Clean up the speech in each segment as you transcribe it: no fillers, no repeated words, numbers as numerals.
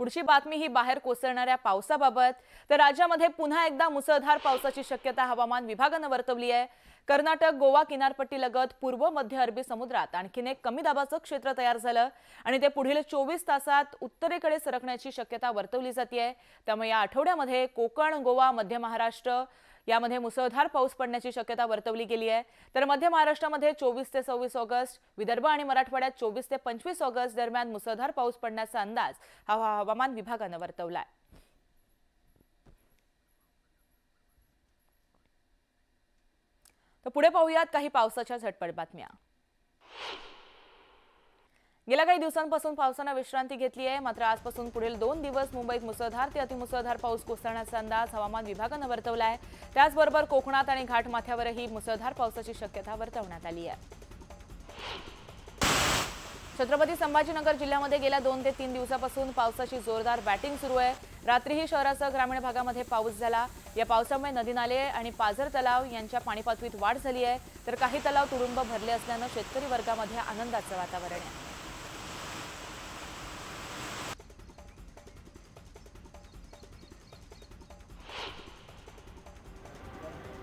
पुढची बातमी ही बाहेर कोसळणाऱ्या पावसाबाबत। तर राज्यामध्ये पुन्हा एकदा मुसळधार पावसाची शक्यता हवामान विभागाने वर्तवली आहे। कर्नाटक गोवा किनारपट्टीलगत पूर्व मध्य अरबी समुद्रात आणखीन एक कमी दाबाचं क्षेत्र तयार झालं आणि ते पुढील 24 तासात उत्तरेकडे सरकण्याची शक्यता वर्तवली जाते। त्यामुळे या आठवड्यामध्ये कोकण, गोवा, मध्य महाराष्ट्र यामध्ये मुसळधार पाऊस पडण्याची शक्यता वर्तवली गेली आहे। तर मध्य महाराष्ट्रामध्ये 24 ते 26 ऑगस्ट, विदर्भ आणि मराठवाड्यात 24 ते 25 ऑगस्ट दरम्यान मुसळधार पाऊस पडण्याचा अंदाज हवामान विभागाने वर्तवलाय। तर पुढे पाहूयात काही पावसाच्या झटपट बातम्या। गेल्या काही दिवसांपासून पावसाने विश्रांती घेतली आहे, मात्र आजपासून पुढील 2 दिवस मुंबईत मुसळधार ते अतिमुसळधार पाऊस कोसळण्याचा अंदाज हवामान विभागाने वर्तवला आहे। त्याचबरोबर कोकणात आणि घाटमाथ्यावरही मुसळधार पावसाची शक्यता वर्तवण्यात आली आहे। छत्रपती संभाजीनगर जिल्ह्यामध्ये गेल्या 2 ते 3 दिवसांपासून पावसाची जोरदार बॅटिंग सुरू आहे। रात्रीही शहरासह ग्रामीण भागामध्ये पाऊस झाला। या पावसामुळे नदी नाले आणि पाझर तलाव यांच्या पाणीपातळीत वाढ झाली आहे, तर काही तलाव तुडुंब भरले असल्याने शेतकरी वर्गामध्ये आनंदाचे वातावरण आहे।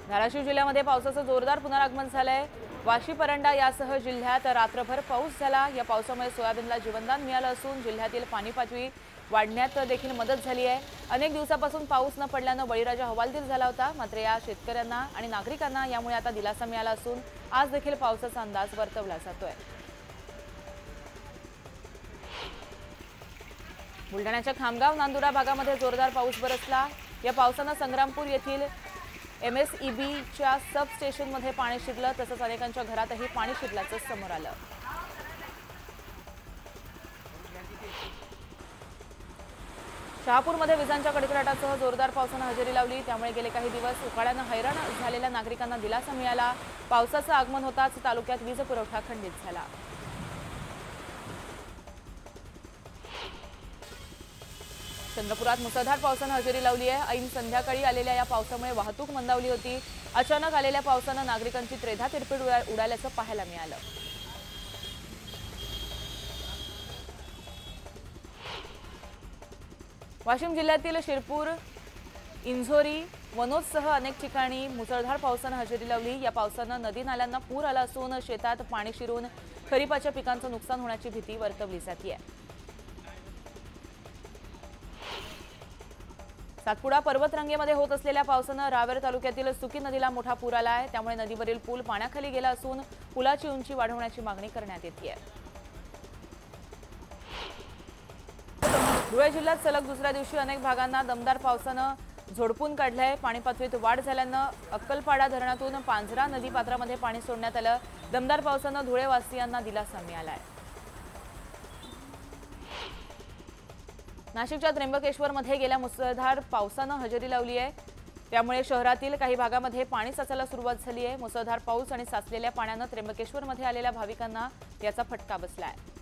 धाराशिव जिल्ह्यामध्ये पावसाचं जोरदार पुनरागमन झालंय। वाशी, परंडा यासह जिल्ह्यात रात्रभर पाऊस झाला। या पावसामुळे सोयाबीनला जीवनदान मिळालं असून जिल्ह्यातील पाणीपातळी वाढण्यात देखील मदत झाली आहे। अनेक दिवसांपासून पाऊस न पडल्याने बळीराजा हवालदिल झाला होता, मात्र या शेतकऱ्यांना आणि नागरिकांना यामुळे आता दिलासा मिळाला असून आज देखील पावसाचा अंदाज वर्तवला जातोय। बुलढाण्याच्या खामगाव, नांदुरा भागामध्ये जोरदार पाऊस बरसला। या पावसाने संग्रामपूर येथील MSEBच्या सब स्टेशनमध्ये पाणी शिरलं, तसंच अनेकांच्या घरातही पाणी शिरल्याचं समोर आलं। शहापूरमध्ये विजांच्या कडकडाटासह जोरदार पावसाने हजेरी लावली। त्यामुळे गेले काही दिवस उकाड्याने हैराण झालेल्या नागरिकांना दिलासा मिळाला। पावसाचं आगमन होताच तालुक्यात वीज पुरवठा खंडित झाला। चंद्रपुरात मुसळधार पावसाने हजेरी लावली आहे। ऐन संध्याकाळी आलेल्या या पावसामुळे वाहतूक मंदावली होती। अचानक आलेल्या पावसाने नागरिकांची त्रेधा तिरपीट उडाल्याचं पाहायला मिळालं। वाशिम जिल्ह्यातील शिरपूर, इंझोरी, वनोदसह अनेक ठिकाणी मुसळधार पावसाने हजेरी लावली। या पावसाने नदी नाल्यांना पूर आला असून शेतात पाणी शिरून खरीपाच्या पिकांचं नुकसान होण्याची भीती वर्तवली जाते। सातपुडा पर्वतरांगेमध्ये होत असलेल्या पावसाने रावेर तालुक्यातील सुकी नदीला मोठा पूर आला आहे। त्यामुळे नदीवरील पूल पाण्याखाली गेला असून पुलाची उंची वाढवण्याची मागणी करण्यात येते आहे। धुळे जिल्ह्यात सलग दुसऱ्या दिवशी अनेक भागांना दमदार पावसाने झोडपून काढलंय। पाणीपातळीत वाढ झाल्याने अक्कलपाडा धरणातून पांझरा नदी पात्रामध्ये पाणी सोडण्यात आलं। दमदार पावसाने धुळेवासियांना दिलासा मिळाला आहे। नाशिकच्या त्र्यंबकेश्वरमध्ये गेल्या मुसळधार पावसाने हजेरी लावली आहे। त्यामुळे शहरातील काही भागामध्ये पाणी साचायला सुरुवात झाली आहे। मुसळधार पाऊस आणि साचलेल्या पाण्याने त्र्यंबकेश्वरमध्ये आलेल्या भाविकांना याचा फटका बसला आहे।